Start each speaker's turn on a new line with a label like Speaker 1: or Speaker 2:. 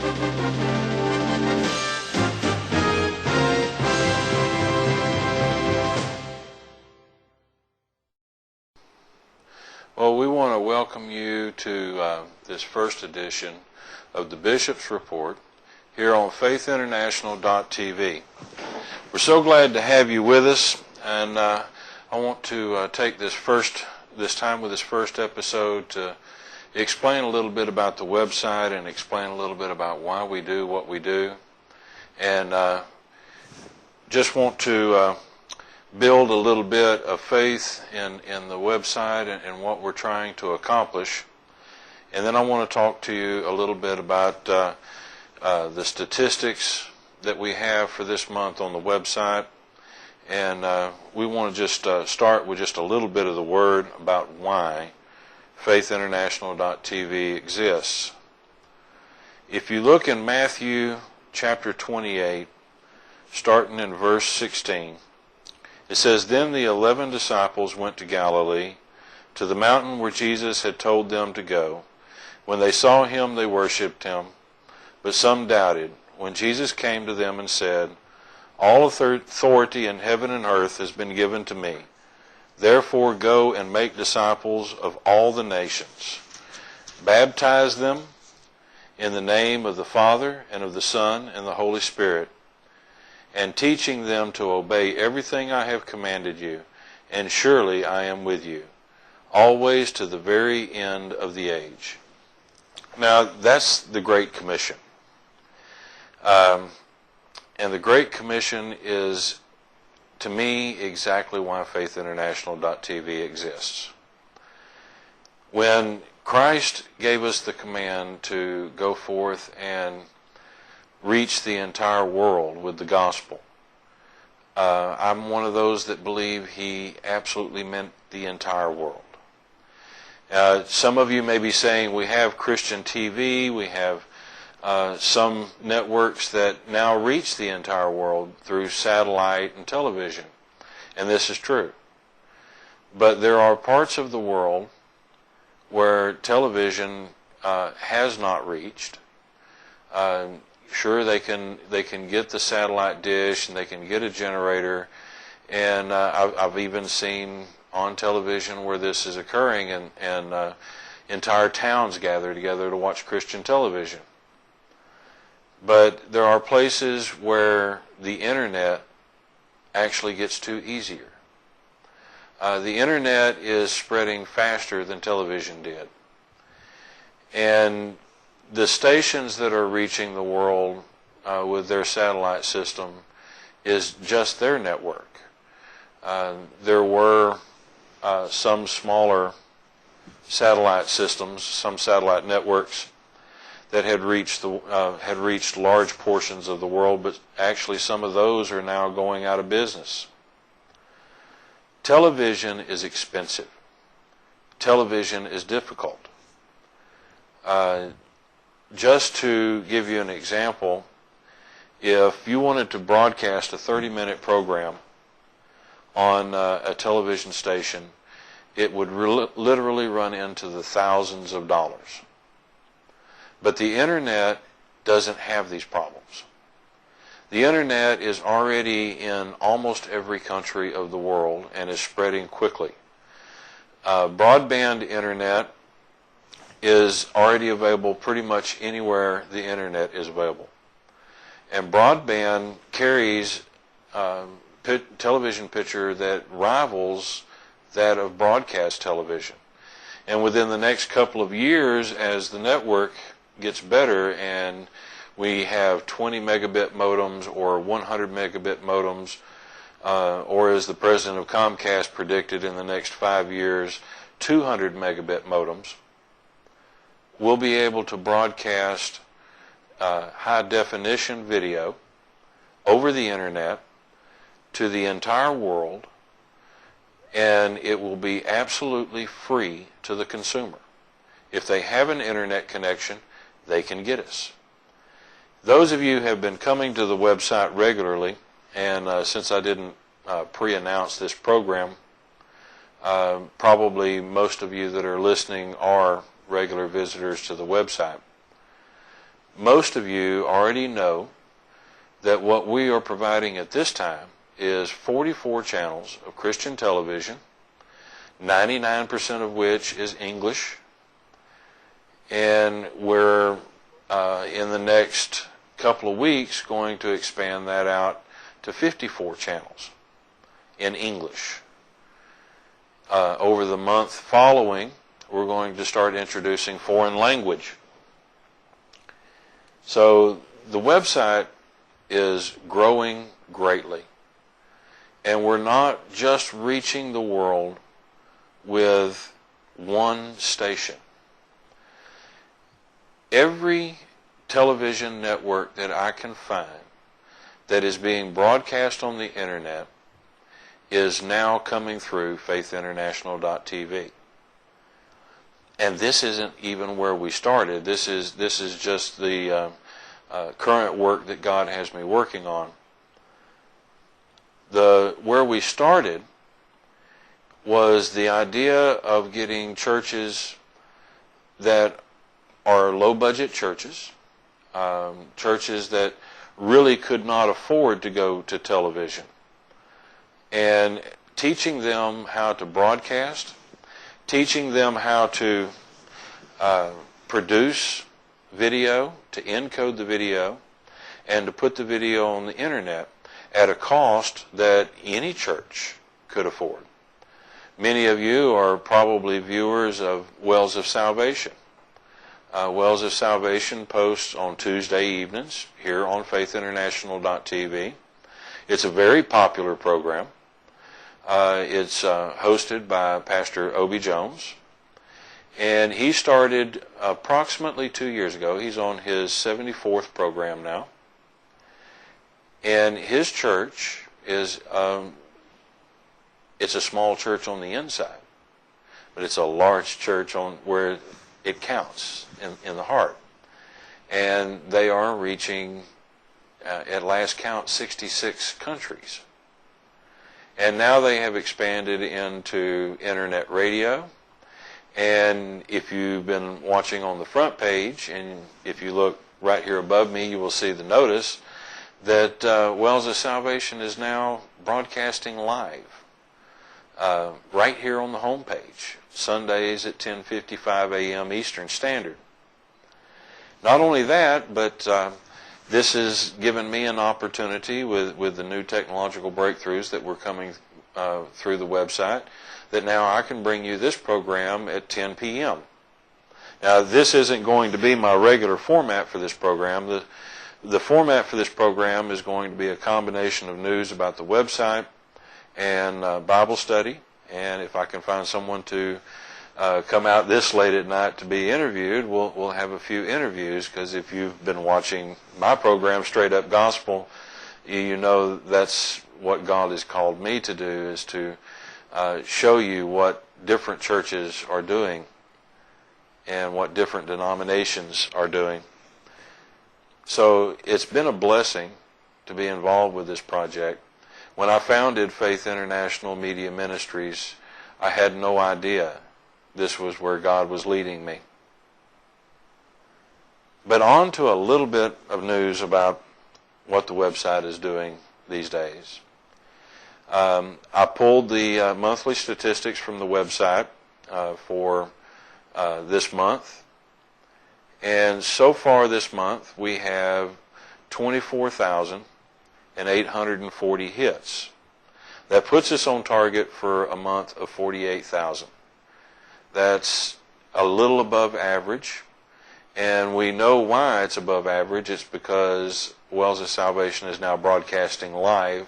Speaker 1: Well, we want to welcome you to this first edition of the Bishop's Report here on faithinternational.tv. We're so glad to have you with us, and I want to take this time with this first episode to explain a little bit about the website and explain a little bit about why we do what we do, and just want to build a little bit of faith in the website and what we're trying to accomplish. And then I want to talk to you a little bit about the statistics that we have for this month on the website. And we want to just start with just a little bit of the word about why faithinternational.tv exists. If you look in Matthew chapter 28, starting in verse 16, it says, "Then the 11 disciples went to Galilee, to the mountain where Jesus had told them to go. When they saw him, they worshipped him, but some doubted. When Jesus came to them and said, 'All authority in heaven and earth has been given to me. Therefore go and make disciples of all the nations. Baptize them in the name of the Father and of the Son and the Holy Spirit, and teaching them to obey everything I have commanded you, and surely I am with you, always to the very end of the age.'" Now, that's the Great Commission. And the Great Commission is, to me, exactly why faithinternational.tv exists. When Christ gave us the command to go forth and reach the entire world with the gospel, I'm one of those that believe he absolutely meant the entire world. Some of you may be saying, we have Christian TV, we have some networks that now reach the entire world through satellite and television, and this is true. But there are parts of the world where television has not reached. Sure, they can get the satellite dish and they can get a generator, and I've even seen on television where this is occurring, and entire towns gather together to watch Christian television. But there are places where the internet actually gets too easier. The internet is spreading faster than television did, and the stations that are reaching the world with their satellite system is just their network. There were some smaller satellite systems, some satellite networks that had reached large portions of the world, but actually some of those are now going out of business. Television is expensive. Television is difficult. Just to give you an example, if you wanted to broadcast a 30-minute program on a television station, it would literally run into the thousands of dollars. But the internet doesn't have these problems. The internet is already in almost every country of the world and is spreading quickly. Broadband internet is already available pretty much anywhere the internet is available. And broadband carries television picture that rivals that of broadcast television. And within the next couple of years, as the network gets better and we have 20 megabit modems or 100 megabit modems, or as the president of Comcast predicted in the next 5 years, 200 megabit modems, we'll be able to broadcast high definition video over the internet to the entire world, and it will be absolutely free to the consumer. If they have an internet connection, they can get us. Those of you who have been coming to the website regularly, and since I didn't pre-announce this program, probably most of you that are listening are regular visitors to the website. most of you already know that what we are providing at this time is 44 channels of Christian television, 99% of which is English, and we're in the next couple of weeks going to expand that out to 54 channels in English. Over the month following, we're going to start introducing foreign language. So the website is growing greatly. And we're not just reaching the world with one station. Every television network that I can find that is being broadcast on the internet is now coming through faithinternational.tv. And this isn't even where we started. This is just the current work that God has me working on. Where we started was the idea of getting churches that are low-budget churches, churches that really could not afford to go to television, and teaching them how to broadcast, teaching them how to produce video, to encode the video, and to put the video on the internet at a cost that any church could afford. Many of you are probably viewers of Wells of Salvation. Wells of Salvation posts on Tuesday evenings here on faithinternational.tv. It's a very popular program. It's hosted by Pastor Obie Jones. And he started approximately 2 years ago. He's on his 74th program now. And his church is, it's a small church on the inside, but it's a large church on where it counts in the heart. And they are reaching, at last count, 66 countries. And now they have expanded into internet radio. And if you've been watching on the front page, and if you look right here above me, you will see the notice that Wells of Salvation is now broadcasting live right here on the home page, Sundays at 10:55 a.m. Eastern Standard. Not only that, but this has given me an opportunity with the new technological breakthroughs that were coming through the website, that now I can bring you this program at 10 p.m. Now, this isn't going to be my regular format for this program. The format for this program is going to be a combination of news about the website and Bible study. And if I can find someone to come out this late at night to be interviewed, we'll have a few interviews, because if you've been watching my program, Straight Up Gospel, you know that's what God has called me to do, is to show you what different churches are doing and what different denominations are doing. So it's been a blessing to be involved with this project. When I founded Faith International Media Ministries, I had no idea this was where God was leading me. But on to a little bit of news about what the website is doing these days. I pulled the monthly statistics from the website for this month. And so far this month, we have 24,840 hits. That puts us on target for a month of 48,000. That's a little above average. And we know why it's above average. It's because Wells of Salvation is now broadcasting live